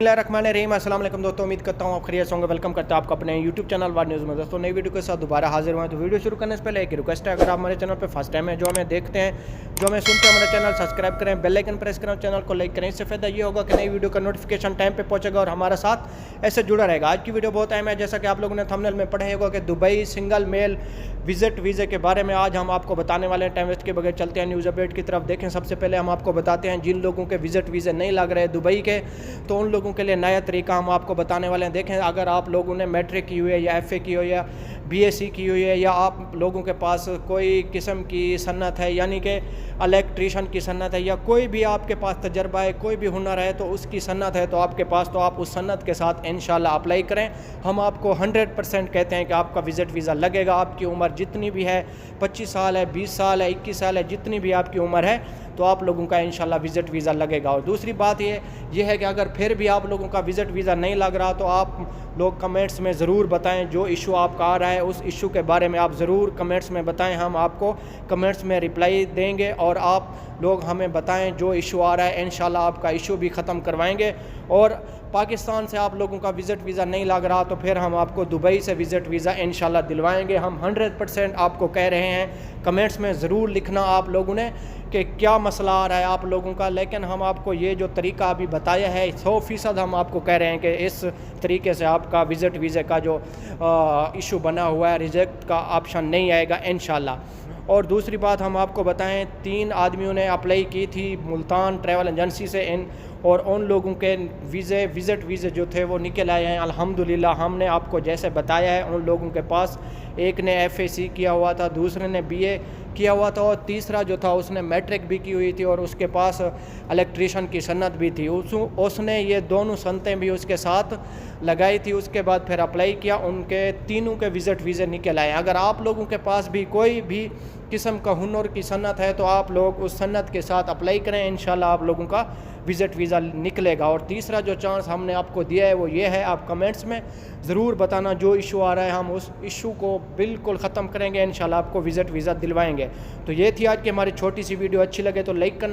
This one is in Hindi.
बिस्मिल्लाहिर्रहमानिर्रहीम। अस्सलाम वालेकुम दोस्तों, उम्मीद करता हूँ आप खैरियत से होंगे। वेलकम करता हूँ आपका अपने यूट्यूब चैनल वार न्यूज़ में। दोस्तों नई वीडियो के साथ दोबारा हाजिर हुआ है। तो वीडियो शुरू करने से पहले एक रिक्वेस्ट है, अगर आप हमारे चैनल पर फर्स्ट टाइम है, जो हमें देखते हैं, जो हमें सुनते हैं, हमारे चैनल सब्सक्राइब करें, बेल आइकन प्रेस करें, चैनल को लाइक करें। इससे फ़ायदा ये होगा कि नई वीडियो का नोटिफिकेशन टाइम पर पहुँचेगा और हमारा साथ ऐसे जुड़ा रहेगा। आज की वीडियो बहुत अहम है, जैसा कि आप लोगों ने थंबनेल में पढ़ा होगा कि दुबई सिंगल मेल विजिट वीज़े के बारे में आज हम आपको बताने वाले हैं। टाइम वेस्ट के बगैर चलते हैं न्यूज़ अपडेट की तरफ। देखें, सबसे पहले हम आपको बताते हैं जिन लोगों के विजिट वीज़े नहीं लग रहे दुबई के, तो उन लोगों के लिए नया तरीका हम आपको बताने वाले हैं। देखें, अगर आप लोगों ने मैट्रिक की हुई है या FA की हुई है या BSc की हुई है, या आप लोगों के पास कोई किस्म की सन्नत है, यानी कि इलेक्ट्रीशियन की सन्नत है, या कोई भी आपके पास तजर्बा है, कोई भी हुनर है, तो उसकी सन्नत है तो आपके पास, तो आप उस सन्नत के साथ इंशाल्लाह अप्लाई करें। हम आपको 100% कहते हैं कि आपका विज़िट वीज़ा लगेगा। आपकी उम्र जितनी भी है, 25 साल है, 20 साल है, 21 साल है, जितनी भी आपकी उम्र है, तो आप लोगों का इंशाल्लाह विज़िट वीज़ा लगेगा। और दूसरी बात ये है कि अगर फिर भी आप लोगों का विज़िट वीज़ा नहीं लग रहा, तो आप लोग कमेंट्स में ज़रूर बताएं जो इशू आपका आ रहा है, उस इशू के बारे में आप ज़रूर कमेंट्स में बताएं। हम आपको कमेंट्स में रिप्लाई देंगे और आप लोग हमें बताएं जो इशू आ रहा है, इंशाल्लाह आपका इशू भी ख़त्म करवाएंगे। और पाकिस्तान से आप लोगों का विज़िट वीज़ा नहीं लग रहा, तो फिर हम आपको दुबई से विज़िट वीज़ा इंशाल्लाह दिलवाएंगे। हम 100% आपको कह रहे हैं। कमेंट्स में ज़रूर लिखना आप लोगों ने कि क्या मसला आ रहा है आप लोगों का। लेकिन हम आपको ये जो तरीका अभी बताया है, 100% हम आपको कह रहे हैं कि इस तरीके से आपका विज़िट वीज़े का जो इशू बना हुआ है, रिजेक्ट का ऑप्शन नहीं आएगा इंशाल्लाह। और दूसरी बात हम आपको बताएं, 3 आदमियों ने अप्लाई की थी मुल्तान ट्रैवल एजेंसी से और उन लोगों के विज़िट वीज़े जो थे वो निकल आए हैं अल्हम्दुलिल्लाह। हमने आपको जैसे बताया है, उन लोगों के पास एक ने FAC किया हुआ था, दूसरे ने BA किया हुआ था, और तीसरा जो था उसने मैट्रिक भी की हुई थी और उसके पास इलेक्ट्रीशियन की सन्नत भी थी। उसने ये दोनों सनतें भी उसके साथ लगाई थी। उसके बाद फिर अप्लाई किया, उनके तीनों के विज़िट वीज़े निकल आए। अगर आप लोगों के पास भी कोई भी किस्म का हुनर की सन्नत है, तो आप लोग उस सन्नत के साथ अप्लाई करें, इंशाल्लाह आप लोगों का विज़िट वीज़ा निकलेगा। और तीसरा जो चांस हमने आपको दिया है वो ये है, आप कमेंट्स में ज़रूर बताना जो इशू आ रहा है, हम उस इशू को बिल्कुल ख़त्म करेंगे, इंशाल्लाह आपको विज़िट वीज़ा दिलवाएंगे। तो ये थी आज की हमारी छोटी सी वीडियो। अच्छी लगे तो लाइक करना।